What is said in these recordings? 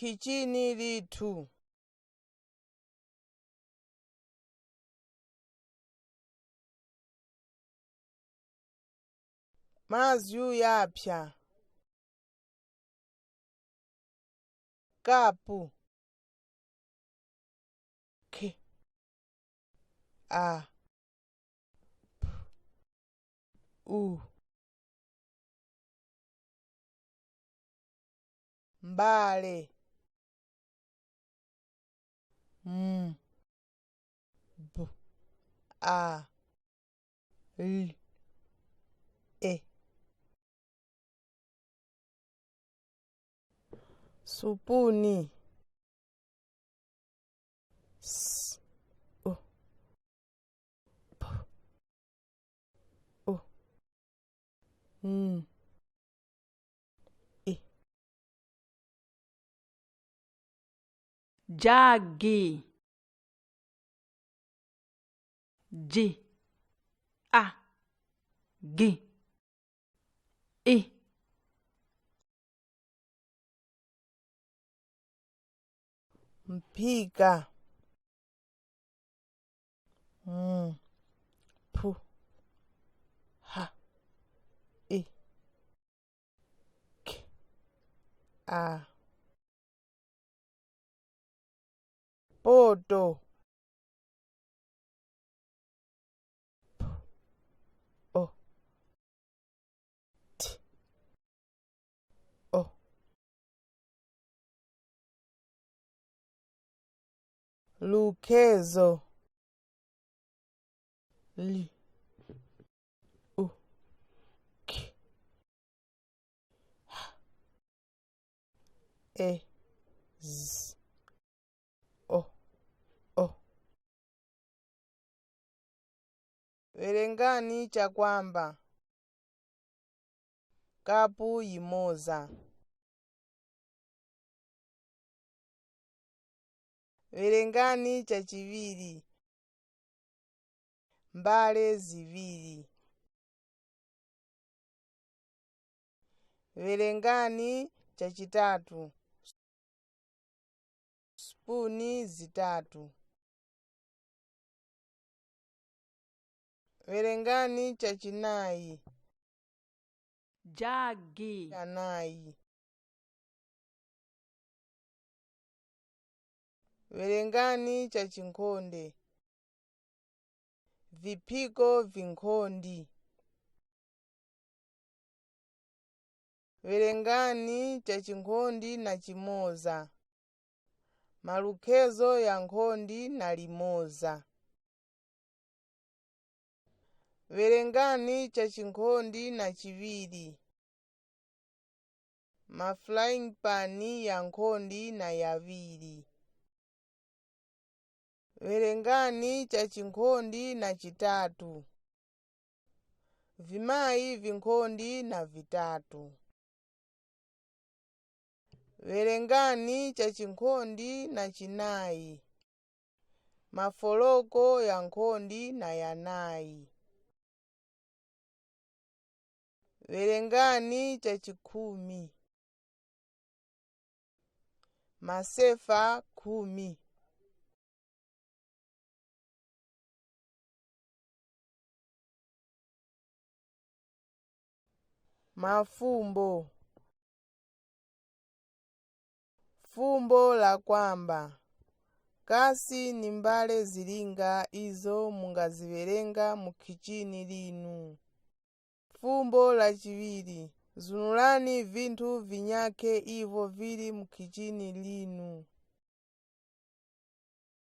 Kichini lithu. Mazyu yapya. Kapu. K A P U. Mbale. M B A L E. Supuni. S U P U N I. Jagi. J A G I. Mphika. M P H I K A. Poto. P O T O. Lukezo. L U K H E Z O O. Verengani chakwamba. Kapu yimoza. Verengani chachiviri. Mbale ziviri. Verengani chachitatu. Spuni zitatu. Verengani chachinayi. Jagi. Anayi. Verengani chachinkhonde. Viphiko vinkhondi. Verengani chachinkhondi na chimoza. Malukhezo ya nkhondi na limoza. Verengani chachinkhondi na chiviri. Maflying pani ya nkhondi na yaviri. Verengani chachinkhondi na chitatu. Vimayi vinkhondi na vitatu. Verengani chachinkhondi na chinayi. Mafoloko ya nkhondi na yanayi. Verengani chachikhumi. Masefa 10. Mafumbo. Fumbo la kwamba. Kasi ni mbale zilinga izo mungaziverenga mukichini linu. Fumbo la chiviri. Zunulani vintu vinyake ivo vili mukichini linu.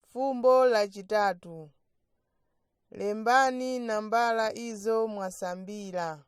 Fumbo la chitatu. Lembani nambala izo mwasambila.